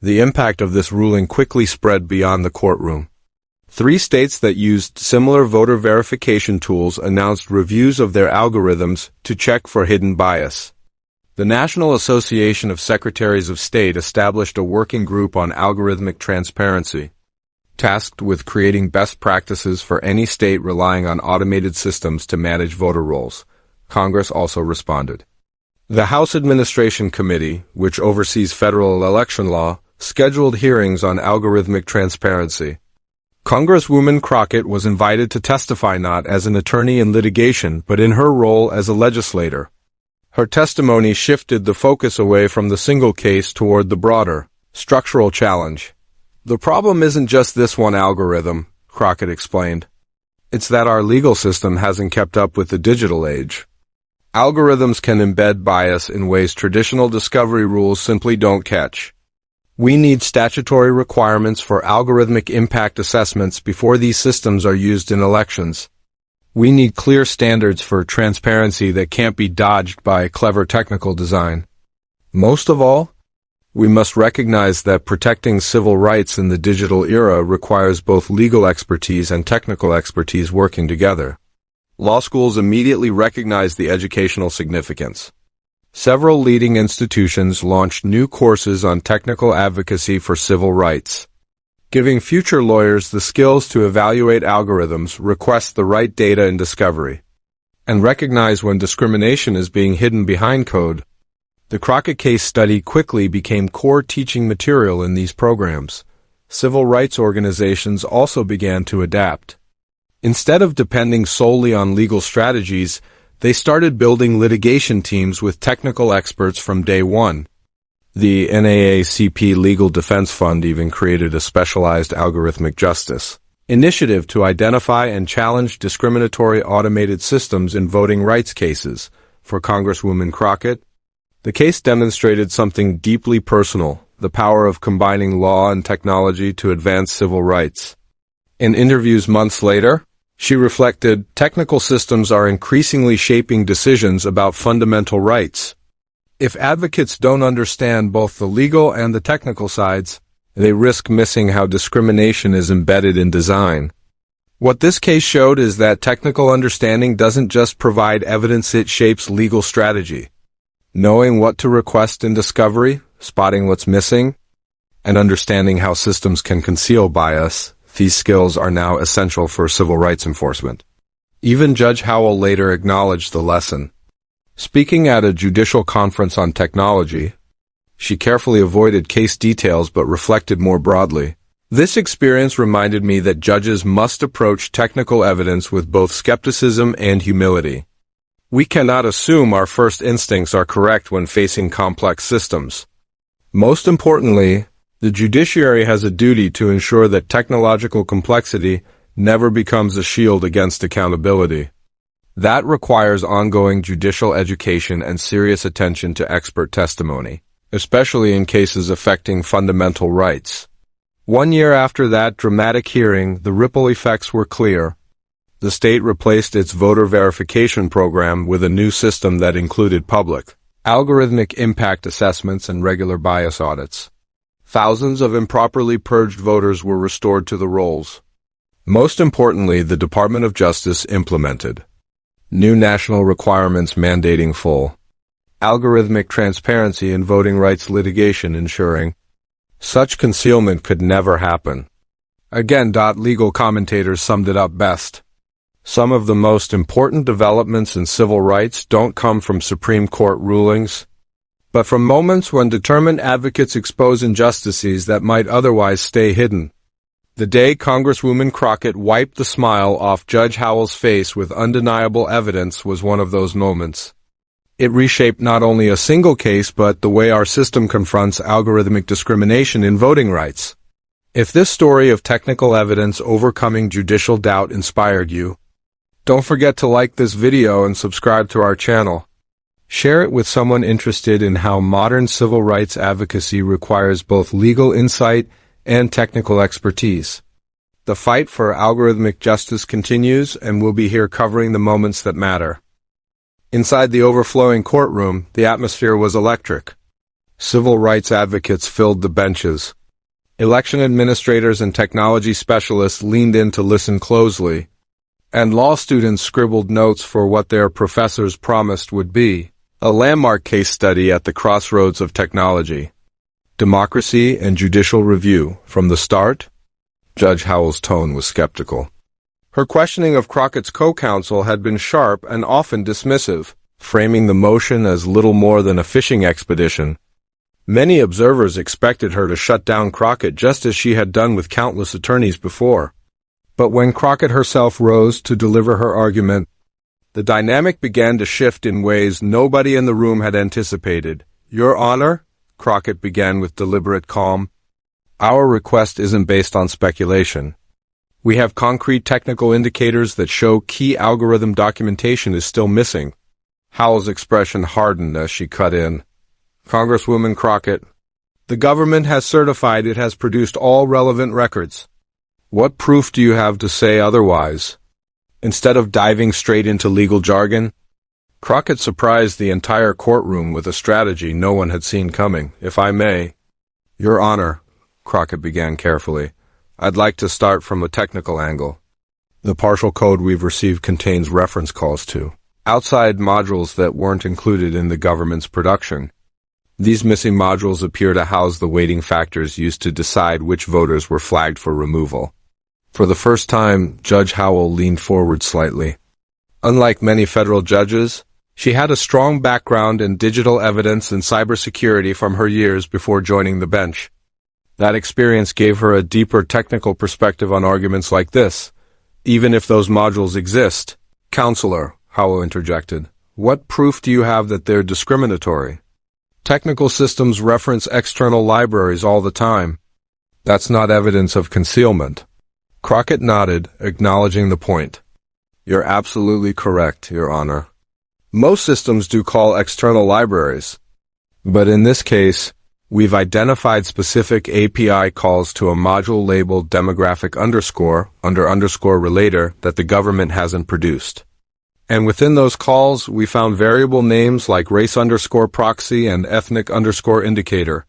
The impact of this ruling quickly spread beyond the courtroom. 3 states that used similar voter verification tools announced reviews of their algorithms to check for hidden bias. The National Association of Secretaries of State established a working group on algorithmic transparency, tasked with creating best practices for any state relying on automated systems to manage voter rolls. Congress also responded. The House Administration Committee, which oversees federal election law, scheduled hearings on algorithmic transparency. Congresswoman Crockett was invited to testify not as an attorney in litigation, but in her role as a legislator. Her testimony shifted the focus away from the single case toward the broader, structural challenge. The problem isn't just this one algorithm, Crockett explained. It's that our legal system hasn't kept up with the digital age. Algorithms can embed bias in ways traditional discovery rules simply don't catch. We need statutory requirements for algorithmic impact assessments before these systems are used in elections. We need clear standards for transparency that can't be dodged by clever technical design. Most of all, we must recognize that protecting civil rights in the digital era requires both legal expertise and technical expertise working together. Law schools immediately recognized the educational significance. Several leading institutions launched new courses on technical advocacy for civil rights, giving future lawyers the skills to evaluate algorithms, request the right data in discovery, and recognize when discrimination is being hidden behind code. The Crockett case study quickly became core teaching material in these programs. Civil rights organizations also began to adapt. Instead of depending solely on legal strategies, they started building litigation teams with technical experts from day one. The NAACP Legal Defense Fund even created a specialized algorithmic justice initiative to identify and challenge discriminatory automated systems in voting rights cases. For Congresswoman Crockett, the case demonstrated something deeply personal, the power of combining law and technology to advance civil rights. In interviews months later, she reflected, technical systems are increasingly shaping decisions about fundamental rights. If advocates don't understand both the legal and the technical sides, they risk missing how discrimination is embedded in design. What this case showed is that technical understanding doesn't just provide evidence, it shapes legal strategy. Knowing what to request in discovery, spotting what's missing, and understanding how systems can conceal bias, these skills are now essential for civil rights enforcement. Even Judge Howell later acknowledged the lesson. Speaking at a judicial conference on technology, she carefully avoided case details but reflected more broadly. This experience reminded me that judges must approach technical evidence with both skepticism and humility. We cannot assume our first instincts are correct when facing complex systems. Most importantly, the judiciary has a duty to ensure that technological complexity never becomes a shield against accountability. That requires ongoing judicial education and serious attention to expert testimony, especially in cases affecting fundamental rights. 1 year after that dramatic hearing, the ripple effects were clear. The state replaced its voter verification program with a new system that included public, algorithmic impact assessments and regular bias audits. Thousands of improperly purged voters were restored to the rolls. Most importantly, the Department of Justice implemented new national requirements mandating full algorithmic transparency in voting rights litigation, ensuring such concealment could never happen. Again, legal commentators summed it up best. Some of the most important developments in civil rights don't come from Supreme Court rulings, but from moments when determined advocates expose injustices that might otherwise stay hidden. The day Congresswoman Crockett wiped the smile off Judge Howell's face with undeniable evidence was one of those moments. It reshaped not only a single case but the way our system confronts algorithmic discrimination in voting rights. If this story of technical evidence overcoming judicial doubt inspired you, don't forget to like this video and subscribe to our channel. Share it with someone interested in how modern civil rights advocacy requires both legal insight and technical expertise. The fight for algorithmic justice continues, and we'll be here covering the moments that matter. Inside the overflowing courtroom, the atmosphere was electric. Civil rights advocates filled the benches. Election administrators and technology specialists leaned in to listen closely, and law students scribbled notes for what their professors promised would be a landmark case study at the crossroads of technology. Democracy and judicial review. From the start, Judge Howell's tone was skeptical. Her questioning of Crockett's co-counsel had been sharp and often dismissive, framing the motion as little more than a fishing expedition. Many observers expected her to shut down Crockett just as she had done with countless attorneys before. But when Crockett herself rose to deliver her argument, the dynamic began to shift in ways nobody in the room had anticipated. "Your Honor," Crockett began with deliberate calm, "our request isn't based on speculation. We have concrete technical indicators that show key algorithm documentation is still missing." Howell's expression hardened as she cut in. "Congresswoman Crockett, the government has certified it has produced all relevant records. What proof do you have to say otherwise?" Instead of diving straight into legal jargon, Crockett surprised the entire courtroom with a strategy no one had seen coming. "If I may." "Your Honor," Crockett began carefully, "I'd like to start from a technical angle. The partial code we've received contains reference calls to outside modules that weren't included in the government's production. These missing modules appear to house the weighting factors used to decide which voters were flagged for removal." For the first time, Judge Howell leaned forward slightly. Unlike many federal judges, she had a strong background in digital evidence and cybersecurity from her years before joining the bench. That experience gave her a deeper technical perspective on arguments like this. "Even if those modules exist," "Counselor," Howell interjected, "what proof do you have that they're discriminatory? Technical systems reference external libraries all the time. That's not evidence of concealment." Crockett nodded, acknowledging the point. "You're absolutely correct, Your Honor. Most systems do call external libraries. But in this case, we've identified specific API calls to a module labeled demographic underscore under underscore relator that the government hasn't produced. And within those calls, we found variable names like race underscore proxy and ethnic underscore indicator.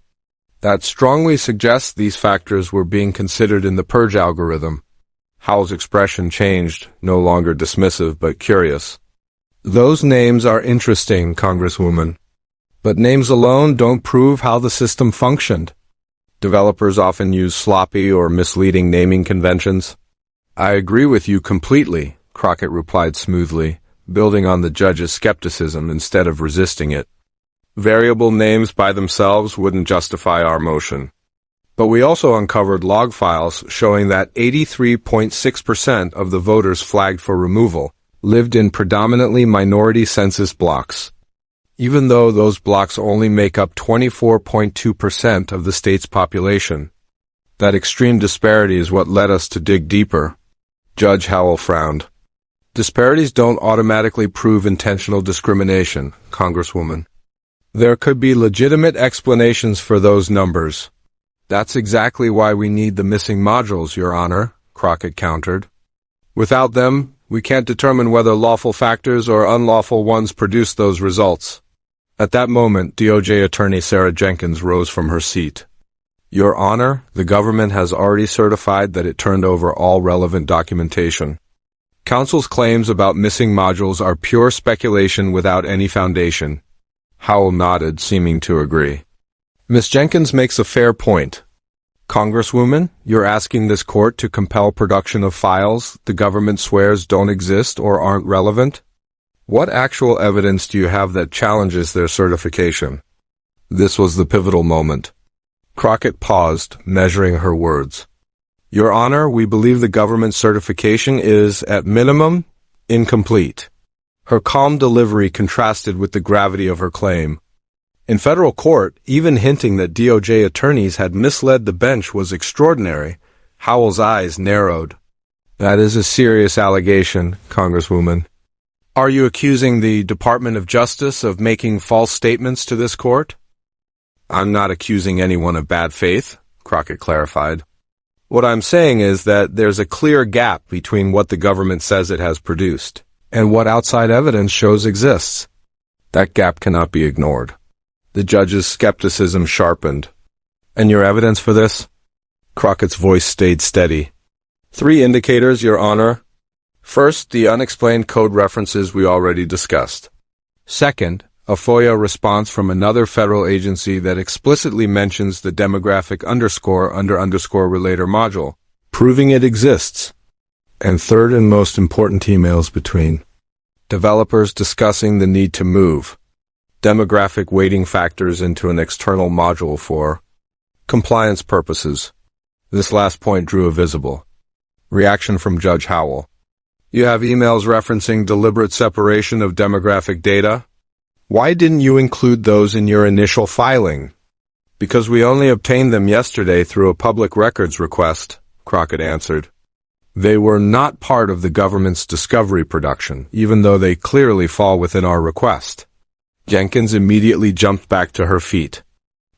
That strongly suggests these factors were being considered in the purge algorithm." Howell's expression changed, no longer dismissive but curious. "Those names are interesting, Congresswoman. But names alone don't prove how the system functioned. Developers often use sloppy or misleading naming conventions." "I agree with you completely," Crockett replied smoothly, building on the judge's skepticism instead of resisting it. "Variable names by themselves wouldn't justify our motion. But we also uncovered log files showing that 83.6% of the voters flagged for removal lived in predominantly minority census blocks, even though those blocks only make up 24.2% of the state's population. That extreme disparity is what led us to dig deeper." Judge Howell frowned. "Disparities don't automatically prove intentional discrimination, Congresswoman. There could be legitimate explanations for those numbers." "That's exactly why we need the missing modules, Your Honor," Crockett countered. "Without them, we can't determine whether lawful factors or unlawful ones produce those results." At that moment, DOJ Attorney Sarah Jenkins rose from her seat. "Your Honor, the government has already certified that it turned over all relevant documentation. Counsel's claims about missing modules are pure speculation without any foundation." Howell nodded, seeming to agree. "Ms. Jenkins makes a fair point. Congresswoman, you're asking this court to compel production of files the government swears don't exist or aren't relevant? What actual evidence do you have that challenges their certification?" This was the pivotal moment. Crockett paused, measuring her words. "Your Honor, we believe the government certification is, at minimum, incomplete." Her calm delivery contrasted with the gravity of her claim. In federal court, even hinting that DOJ attorneys had misled the bench was extraordinary. Howell's eyes narrowed. "That is a serious allegation, Congresswoman. Are you accusing the Department of Justice of making false statements to this court?" "I'm not accusing anyone of bad faith," Crockett clarified. "What I'm saying is that there's a clear gap between what the government says it has produced and what outside evidence shows exists. That gap cannot be ignored." The judge's skepticism sharpened. And your evidence for this? Crockett's voice stayed steady. 3 indicators, Your Honor. First, the unexplained code references we already discussed. Second, a FOIA response from another federal agency that explicitly mentions the demographic underscore under underscore relator module, proving it exists. And third and most important, emails between developers discussing the need to move demographic weighting factors into an external module for compliance purposes. This last point drew a visible reaction from Judge Howell. You have emails referencing deliberate separation of demographic data? Why didn't you include those in your initial filing? Because we only obtained them yesterday through a public records request, Crockett answered. They were not part of the government's discovery production, even though they clearly fall within our request. Jenkins immediately jumped back to her feet.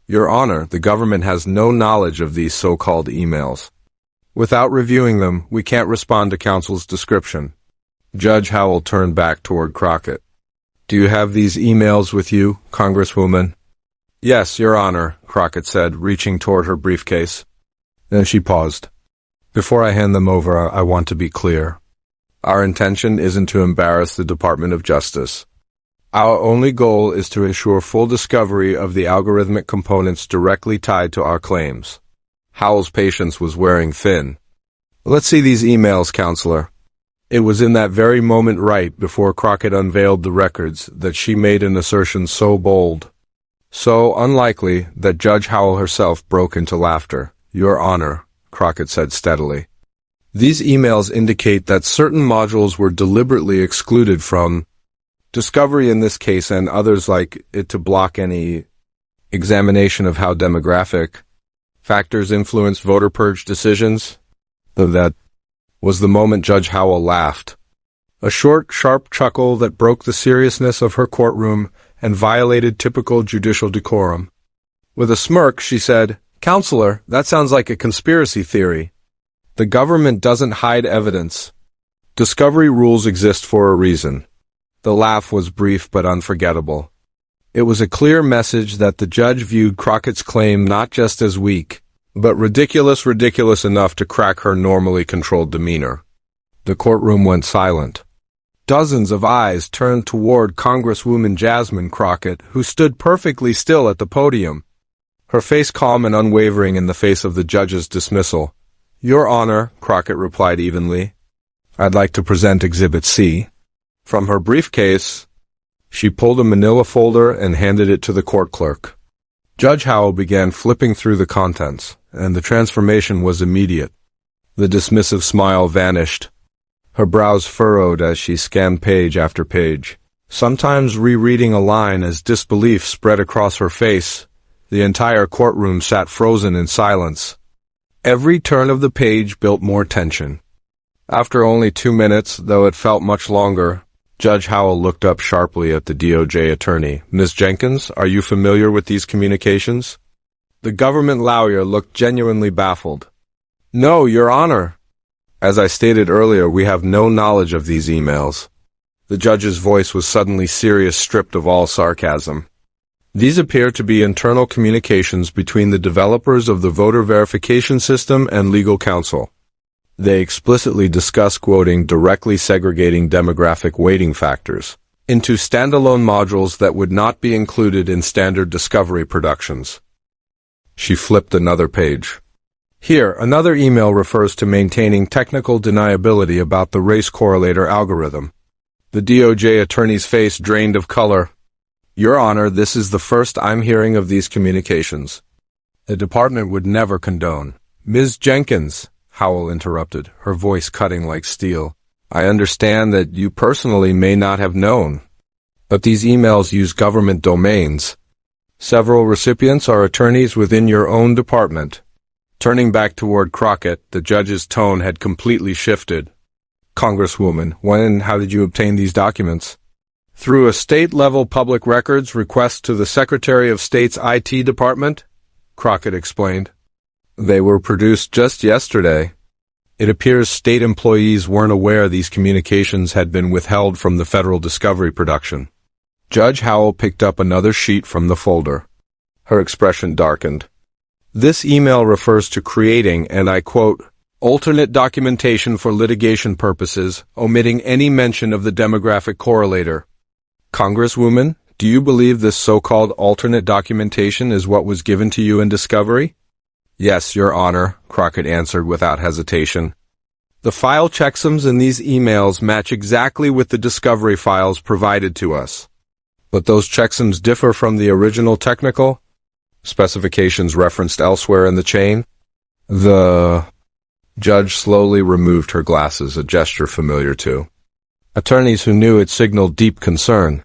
Your Honor, the government has no knowledge of these so-called emails. Without reviewing them, we can't respond to counsel's description. Judge Howell turned back toward Crockett. Do you have these emails with you, Congresswoman? Yes, Your Honor, Crockett said, reaching toward her briefcase. Then she paused. Before I hand them over, I want to be clear. Our intention isn't to embarrass the Department of Justice. Our only goal is to ensure full discovery of the algorithmic components directly tied to our claims. Howell's patience was wearing thin. Let's see these emails, Counselor. It was in that very moment right before Crockett unveiled the records that she made an assertion so bold, so unlikely that Judge Howell herself broke into laughter. Your Honor, Crockett said steadily. These emails indicate that certain modules were deliberately excluded from discovery in this case and others like it to block any examination of how demographic factors influence voter purge decisions. That was the moment Judge Howell laughed. A short, sharp chuckle that broke the seriousness of her courtroom and violated typical judicial decorum. With a smirk, she said, Counselor, that sounds like a conspiracy theory. The government doesn't hide evidence. Discovery rules exist for a reason. The laugh was brief but unforgettable. It was a clear message that the judge viewed Crockett's claim not just as weak, but ridiculous enough to crack her normally controlled demeanor. The courtroom went silent. Dozens of eyes turned toward Congresswoman Jasmine Crockett, who stood perfectly still at the podium, her face calm and unwavering in the face of the judge's dismissal. Your Honor, Crockett replied evenly. I'd like to present Exhibit C. From her briefcase, she pulled a manila folder and handed it to the court clerk. Judge Howell began flipping through the contents, and the transformation was immediate. The dismissive smile vanished. Her brows furrowed as she scanned page after page, sometimes rereading a line as disbelief spread across her face. The entire courtroom sat frozen in silence. Every turn of the page built more tension. After only 2 minutes, though it felt much longer, Judge Howell looked up sharply at the DOJ attorney. Ms. Jenkins, are you familiar with these communications? The government lawyer looked genuinely baffled. No, Your Honor. As I stated earlier, we have no knowledge of these emails. The judge's voice was suddenly serious, stripped of all sarcasm. These appear to be internal communications between the developers of the voter verification system and legal counsel. They explicitly discuss, quoting, directly segregating demographic weighting factors into standalone modules that would not be included in standard discovery productions. She flipped another page. Here, another email refers to maintaining technical deniability about the race correlator algorithm. The DOJ attorney's face drained of color. Your Honor, this is the first I'm hearing of these communications. The department would never condone. Ms. Jenkins, Howell interrupted, her voice cutting like steel. I understand that you personally may not have known, but these emails use government domains. Several recipients are attorneys within your own department. Turning back toward Crockett, the judge's tone had completely shifted. Congresswoman, when and how did you obtain these documents? Through a state-level public records request to the Secretary of State's IT department, Crockett explained. They were produced just yesterday. It appears state employees weren't aware these communications had been withheld from the federal discovery production. Judge Howell picked up another sheet from the folder. Her expression darkened. This email refers to creating, and I quote, alternate documentation for litigation purposes, omitting any mention of the demographic correlator. Congresswoman, do you believe this so-called alternate documentation is what was given to you in discovery? Yes, Your Honor, Crockett answered without hesitation. The file checksums in these emails match exactly with the discovery files provided to us. But those checksums differ from the original technical specifications referenced elsewhere in the chain. The judge slowly removed her glasses, a gesture familiar to attorneys who knew it signaled deep concern.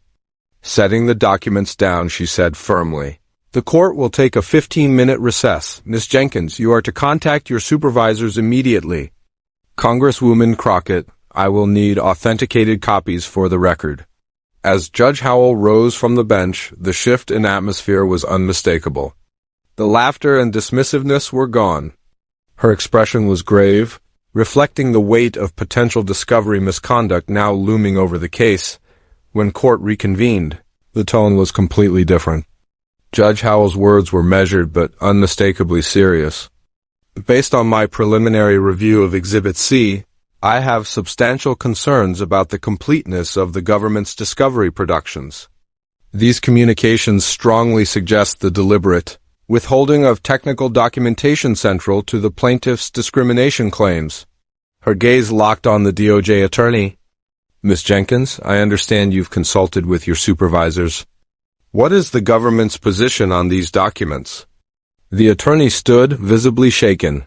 Setting the documents down, she said firmly, "The court will take a 15-minute recess. Miss Jenkins, you are to contact your supervisors immediately." Congresswoman Crockett, I will need authenticated copies for the record. As Judge Howell rose from the bench, the shift in atmosphere was unmistakable. The laughter and dismissiveness were gone. Her expression was grave, reflecting the weight of potential discovery misconduct now looming over the case. When court reconvened, the tone was completely different. Judge Howell's words were measured but unmistakably serious. Based on my preliminary review of Exhibit C, I have substantial concerns about the completeness of the government's discovery productions. These communications strongly suggest the deliberate withholding of technical documentation central to the plaintiff's discrimination claims. Her gaze locked on the DOJ attorney. Ms. Jenkins, I understand you've consulted with your supervisors. What is the government's position on these documents? The attorney stood, visibly shaken.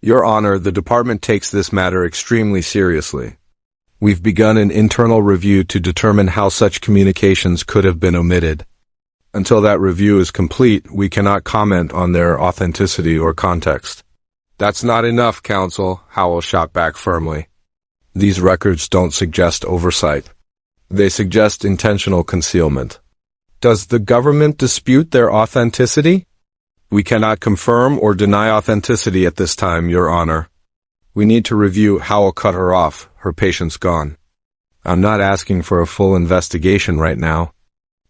Your Honor, the department takes this matter extremely seriously. We've begun an internal review to determine how such communications could have been omitted. Until that review is complete, we cannot comment on their authenticity or context. That's not enough, counsel, Howell shot back firmly. These records don't suggest oversight. They suggest intentional concealment. Does the government dispute their authenticity? We cannot confirm or deny authenticity at this time, Your Honor. We need to review. Howell cut her off, her patience gone. I'm not asking for a full investigation right now.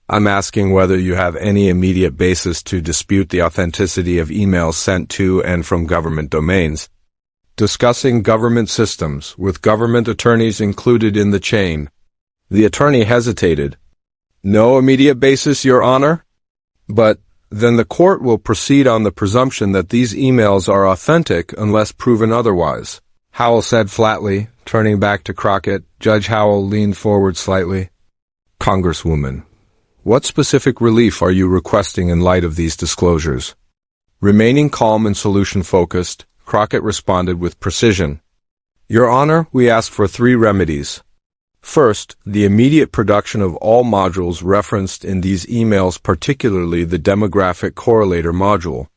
I'm asking whether you have any immediate basis to dispute the authenticity of emails sent to and from government domains. Discussing government systems, with government attorneys included in the chain. The attorney hesitated. No immediate basis, Your Honor? But then the court will proceed on the presumption that these emails are authentic unless proven otherwise, Howell said flatly, turning back to Crockett. Judge Howell leaned forward slightly. Congresswoman, what specific relief are you requesting in light of these disclosures? Remaining calm and solution-focused, Crockett responded with precision. Your Honor, we ask for 3 remedies. First, the immediate production of all modules referenced in these emails, particularly the demographic correlator module.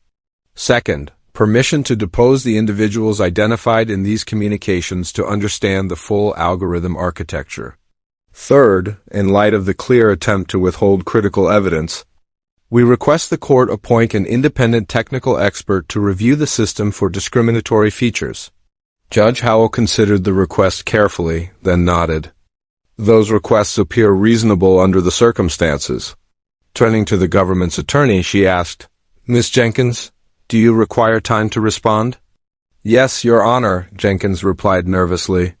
Second, permission to depose the individuals identified in these communications to understand the full algorithm architecture. Third, in light of the clear attempt to withhold critical evidence, we request the court appoint an independent technical expert to review the system for discriminatory features. Judge Howell considered the request carefully, then nodded. Those requests appear reasonable under the circumstances. Turning to the government's attorney, she asked, Ms. Jenkins, do you require time to respond? Yes, Your Honor, Jenkins replied nervously.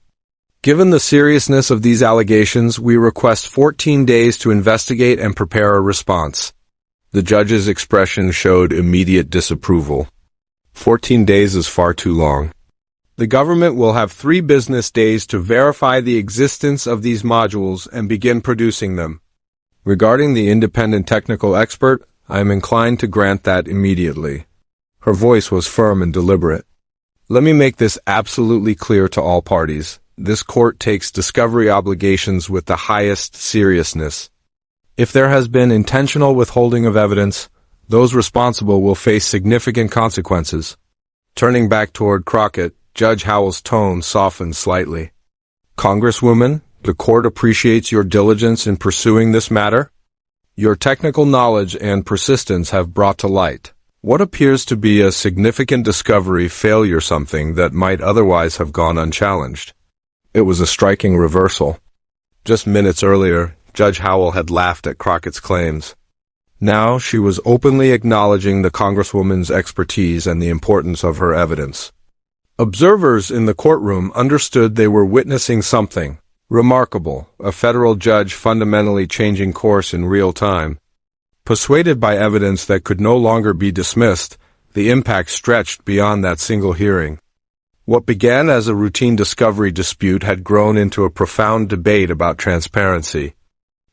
Given the seriousness of these allegations, we request 14 days to investigate and prepare a response. The judge's expression showed immediate disapproval. 14 days is far too long. The government will have 3 business days to verify the existence of these modules and begin producing them. Regarding the independent technical expert, I am inclined to grant that immediately. Her voice was firm and deliberate. Let me make this absolutely clear to all parties. This court takes discovery obligations with the highest seriousness. If there has been intentional withholding of evidence, those responsible will face significant consequences. Turning back toward Crockett, Judge Howell's tone softened slightly. Congresswoman, the court appreciates your diligence in pursuing this matter. Your technical knowledge and persistence have brought to light what appears to be a significant discovery failure, something that might otherwise have gone unchallenged. It was a striking reversal. Just minutes earlier, Judge Howell had laughed at Crockett's claims. Now she was openly acknowledging the Congresswoman's expertise and the importance of her evidence. Observers in the courtroom understood they were witnessing something remarkable, a federal judge fundamentally changing course in real time. Persuaded by evidence that could no longer be dismissed, the impact stretched beyond that single hearing. What began as a routine discovery dispute had grown into a profound debate about transparency,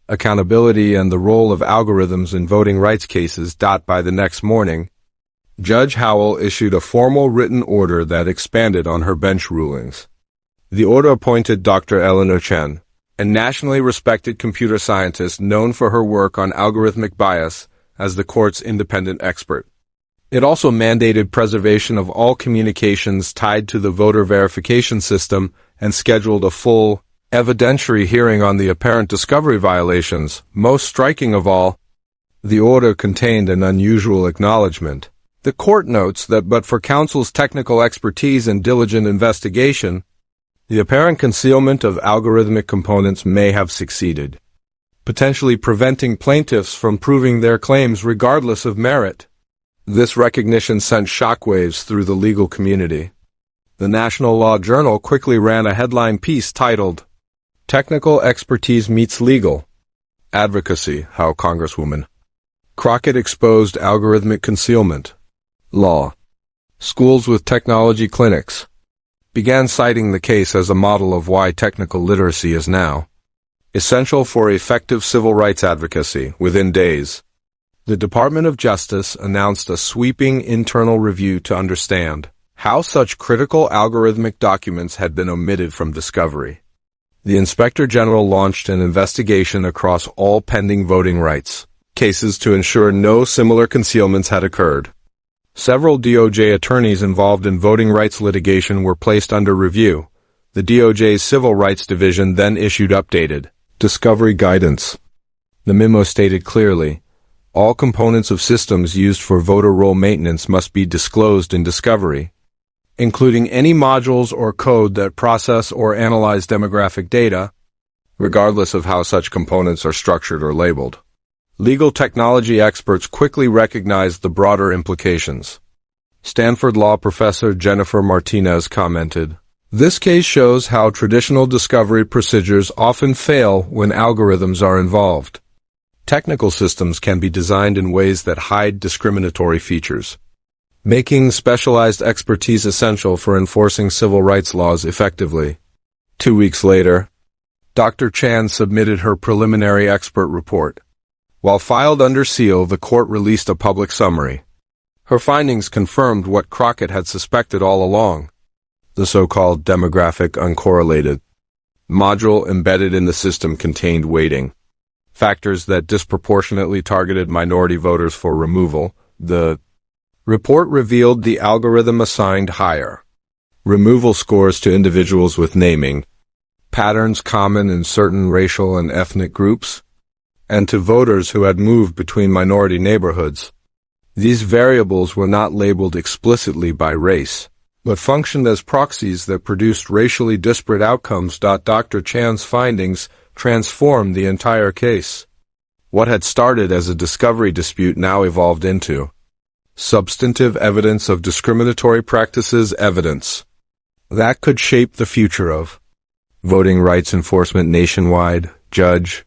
accountability, and the role of algorithms in voting rights cases. By the next morning, Judge Howell issued a formal written order that expanded on her bench rulings. The order appointed Dr. Eleanor Chen, a nationally respected computer scientist known for her work on algorithmic bias, as the court's independent expert. It also mandated preservation of all communications tied to the voter verification system and scheduled a full, evidentiary hearing on the apparent discovery violations. Most striking of all, the order contained an unusual acknowledgement. The court notes that but for counsel's technical expertise and diligent investigation, the apparent concealment of algorithmic components may have succeeded, potentially preventing plaintiffs from proving their claims regardless of merit. This recognition sent shockwaves through the legal community. The National Law Journal quickly ran a headline piece titled, "Technical Expertise Meets Legal Advocacy: How Congresswoman Crockett Exposed Algorithmic Concealment. Law. Schools with Technology Clinics," began citing the case as a model of why technical literacy is now essential for effective civil rights advocacy. Within days, the Department of Justice announced a sweeping internal review to understand how such critical algorithmic documents had been omitted from discovery. The Inspector General launched an investigation across all pending voting rights cases to ensure no similar concealments had occurred. Several DOJ attorneys involved in voting rights litigation were placed under review. The DOJ's Civil Rights Division then issued updated discovery guidance. The memo stated clearly, all components of systems used for voter roll maintenance must be disclosed in discovery, including any modules or code that process or analyze demographic data, regardless of how such components are structured or labeled. Legal technology experts quickly recognized the broader implications. Stanford law professor Jennifer Martinez commented, "This case shows how traditional discovery procedures often fail when algorithms are involved. Technical systems can be designed in ways that hide discriminatory features, making specialized expertise essential for enforcing civil rights laws effectively." 2 weeks later, Dr. Chan submitted her preliminary expert report. While filed under seal, the court released a public summary. Her findings confirmed what Crockett had suspected all along. The so-called demographic uncorrelated module embedded in the system contained weighting factors that disproportionately targeted minority voters for removal. The report revealed the algorithm assigned higher removal scores to individuals with naming patterns common in certain racial and ethnic groups, and to voters who had moved between minority neighborhoods. These variables were not labeled explicitly by race, but functioned as proxies that produced racially disparate outcomes. Dr. Chan's findings transformed the entire case. What had started as a discovery dispute now evolved into substantive evidence of discriminatory practices, evidence that could shape the future of voting rights enforcement nationwide. Judge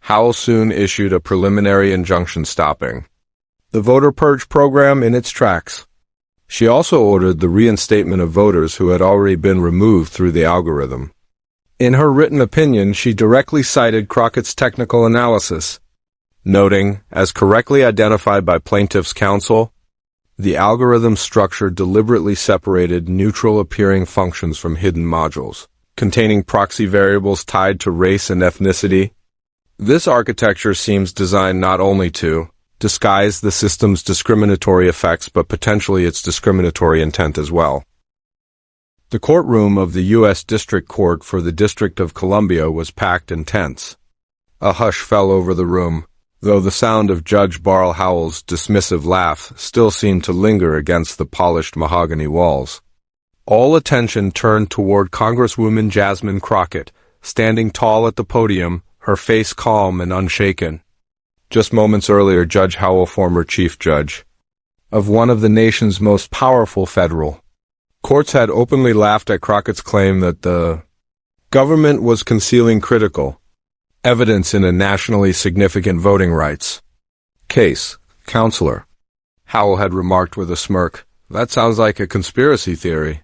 Howell soon issued a preliminary injunction stopping the voter purge program in its tracks. She also ordered the reinstatement of voters who had already been removed through the algorithm. In her written opinion, she directly cited Crockett's technical analysis, noting, as correctly identified by plaintiff's counsel, the algorithm structure deliberately separated neutral-appearing functions from hidden modules, containing proxy variables tied to race and ethnicity. This architecture seems designed not only to disguise the system's discriminatory effects, but potentially its discriminatory intent as well. The courtroom of the U.S. District Court for the District of Columbia was packed and tense. A hush fell over the room, though the sound of Judge Beryl Howell's dismissive laugh still seemed to linger against the polished mahogany walls. All attention turned toward Congresswoman Jasmine Crockett, standing tall at the podium, her face calm and unshaken. Just moments earlier, Judge Howell, former chief judge of one of the nation's most powerful federal courts, had openly laughed at Crockett's claim that the government was concealing critical evidence in a nationally significant voting rights case. Counselor, Howell had remarked with a smirk, that sounds like a conspiracy theory.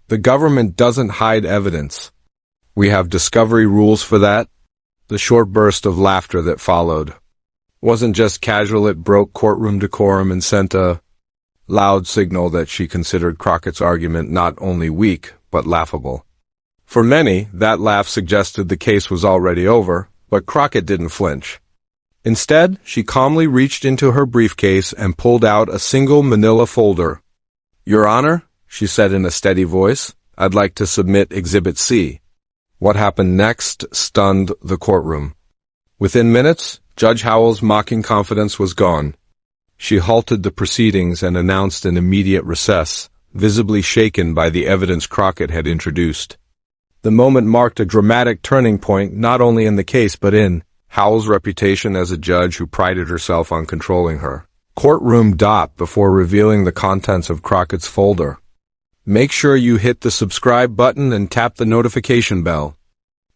The government doesn't hide evidence. We have discovery rules for that. The short burst of laughter that followed wasn't just casual, it broke courtroom decorum and sent a loud signal that she considered Crockett's argument not only weak, but laughable. For many, that laugh suggested the case was already over, but Crockett didn't flinch. Instead, she calmly reached into her briefcase and pulled out a single manila folder. Your Honor, she said in a steady voice, I'd like to submit Exhibit C. What happened next stunned the courtroom. Within minutes, Judge Howell's mocking confidence was gone. She halted the proceedings and announced an immediate recess, visibly shaken by the evidence Crockett had introduced. The moment marked a dramatic turning point not only in the case but in Howell's reputation as a judge who prided herself on controlling her courtroom. Before revealing the contents of Crockett's folder, make sure you hit the subscribe button and tap the notification bell.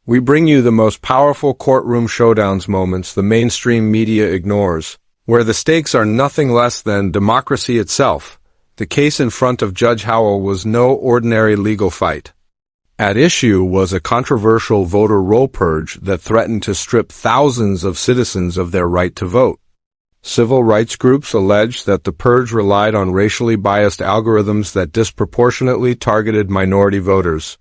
We bring you the most powerful courtroom showdowns, moments the mainstream media ignores, where the stakes are nothing less than democracy itself. The case in front of Judge Howell was no ordinary legal fight. At issue was a controversial voter roll purge that threatened to strip thousands of citizens of their right to vote. Civil rights groups alleged that the purge relied on racially biased algorithms that disproportionately targeted minority voters.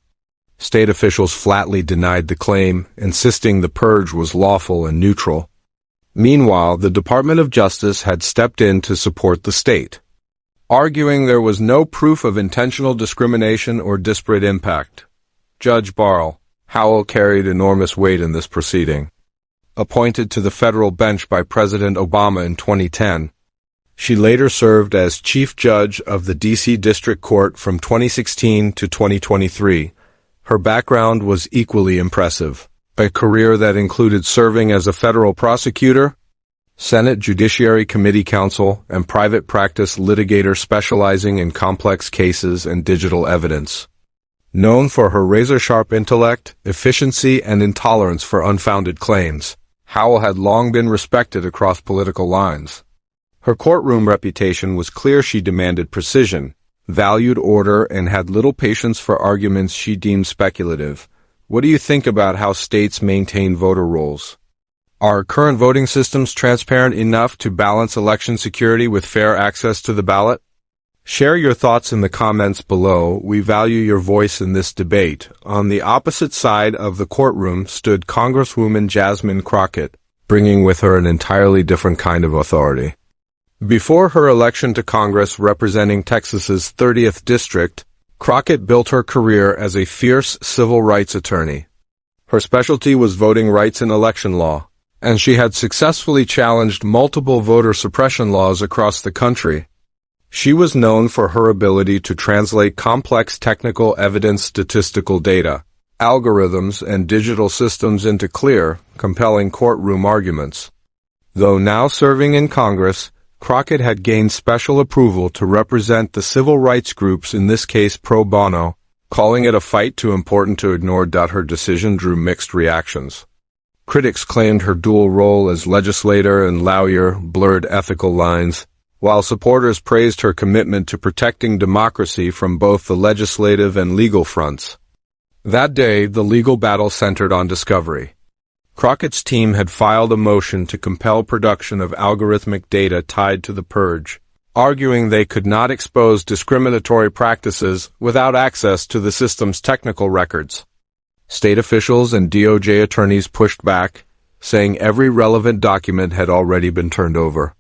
State officials flatly denied the claim, insisting the purge was lawful and neutral. Meanwhile, the Department of Justice had stepped in to support the state, arguing there was no proof of intentional discrimination or disparate impact. Judge Beryl, Howell carried enormous weight in this proceeding. Appointed to the federal bench by President Obama in 2010, she later served as chief judge of the D.C. District Court from 2016 to 2023. Her background was equally impressive, a career that included serving as a federal prosecutor, Senate Judiciary Committee counsel, and private practice litigator specializing in complex cases and digital evidence. Known for her razor-sharp intellect, efficiency, and intolerance for unfounded claims, Howell had long been respected across political lines. Her courtroom reputation was clear. She demanded precision, valued order, and had little patience for arguments she deemed speculative. What do you think about how states maintain voter rolls? Are current voting systems transparent enough to balance election security with fair access to the ballot? Share your thoughts in the comments below. We value your voice in this debate. On the opposite side of the courtroom stood Congresswoman Jasmine Crockett, bringing with her an entirely different kind of authority. Before her election to Congress representing Texas's 30th District, Crockett built her career as a fierce civil rights attorney. Her specialty was voting rights and election law, and she had successfully challenged multiple voter suppression laws across the country. She was known for her ability to translate complex technical evidence, statistical data, algorithms, and digital systems into clear, compelling courtroom arguments. Though now serving in Congress, Crockett had gained special approval to represent the civil rights groups, in this case pro bono, calling it a fight too important to ignore. Her decision drew mixed reactions. Critics claimed her dual role as legislator and lawyer blurred ethical lines, while supporters praised her commitment to protecting democracy from both the legislative and legal fronts. That day, the legal battle centered on discovery. Crockett's team had filed a motion to compel production of algorithmic data tied to the purge, arguing they could not expose discriminatory practices without access to the system's technical records. State officials and DOJ attorneys pushed back, saying every relevant document had already been turned over.